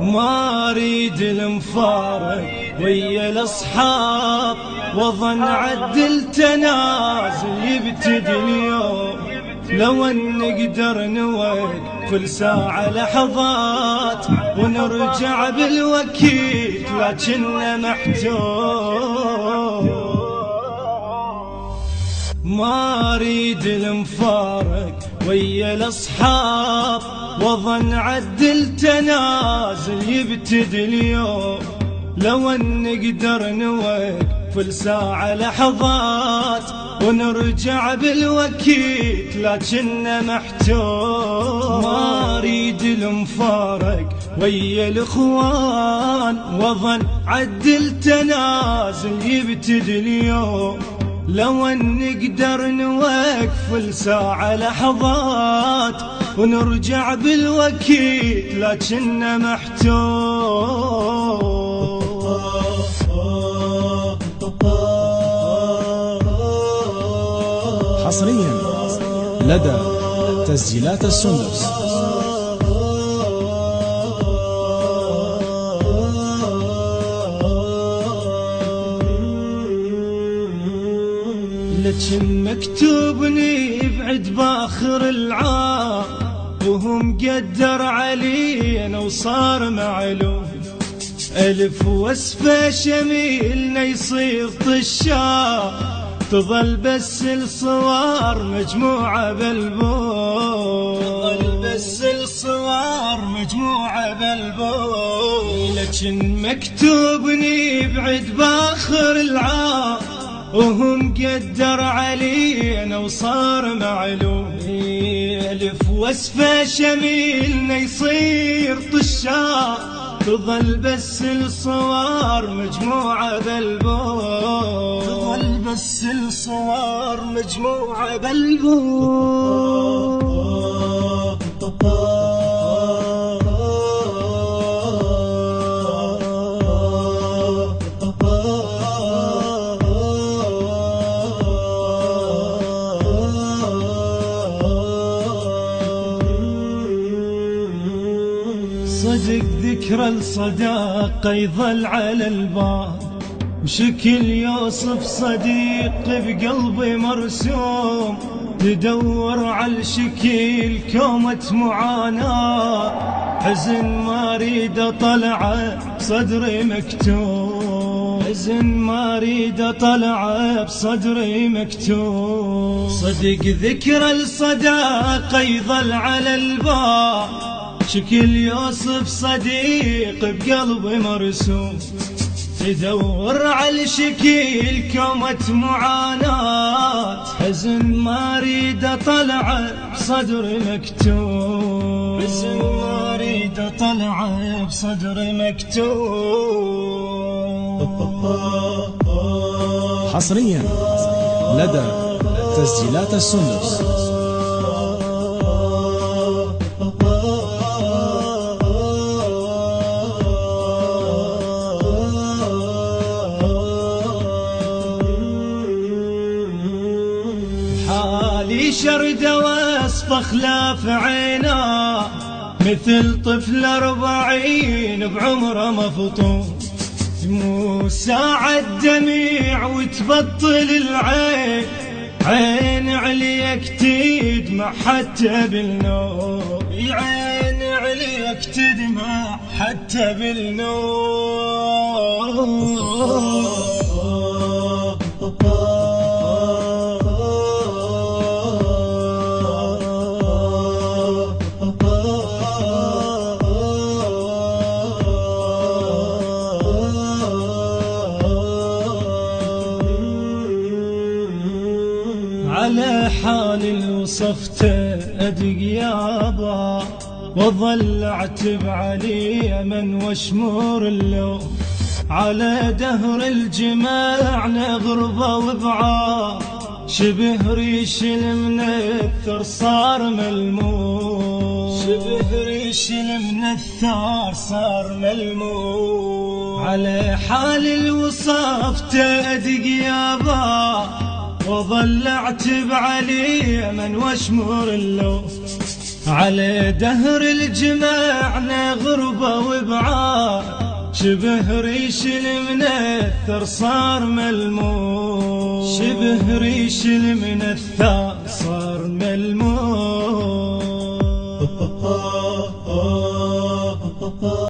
ما اريد المفارق ويا الاصحاب، واظن عدل تنازل يبتدي اليوم. لو ان نقدر نوقف الساعة لحظات ونرجع بالوكيل، لكننا محتوم. ما اريد المفارق ويا الاصحاب، واظن عدل تنازل يبتدي اليوم. لو ان نقدر نوقف الساعة لحظات ونرجع بالوكيل، لكننا محتوم. ما اريد المفارق ويا الاخوان، واظن عدل تنازل يبتدي اليوم. لو ان نقدر نوقف الساعة لحظات ونرجع بالوكيل، لكننا محتوم. حصريا لدى تسجيلات السندس. لكن مكتوبني بعد باخر العام، وهم قدر علينا وصار معلوم. ألف وصفة شميلنا يصير طشاق، تظل بس الصور مجموعة بالبوم. تظل بس الصور مجموعة بالبوم. لكن مكتوبني بعد باخر العام، وهم قدر علينا وصار معلوم. ألف وصفة شميلنا يصير طشاق، تظل بس الصور مجموعة بالبوم. تظل بس الصور مجموعة بالبوم. صدق ذكرى الصداقة يظل على البال، وشكل يوصف صديق بقلبي مرسوم. تدور على الشكل كومة معاناة، حزن ما اريد اطلعه بصدري مكتوم. حزن ما اريد اطلعه بصدري مكتوم. صدق ذكرى الصداقة يظل على البال، شكل يوصف صديق بقلبي مرسوم. تدور على الشكل كومة معاناة، حزن ما اريد اطلعه بصدري مكتوم. حزن ما اريد اطلعه بصدري مكتوم. حصريا لدى تسجيلات السندس. حالي شردة وصف خلاف عينا، مثل طفل 40 بعمره مفطوم. مو ساعة دميع وتبطل العين، عين عليك تدمع حتى بالنوم. عين عليك تدمع حتى بالنوم. على حالي وصفته أدق يابا، وظل أعتب علي من واشمور اللوم. على دهر الجماع نغربة وبعاد، شبه ريش المنثر صار ملموم. شبه ريش المنثر صار ملموم. على حالي وصفته أدق يابا، وظل اعتب علي من واشمر اللوم. على دهر الجماع غربة وبعاد، شبه ريش المنثر صار ملموس، شبه ريش المنثر صار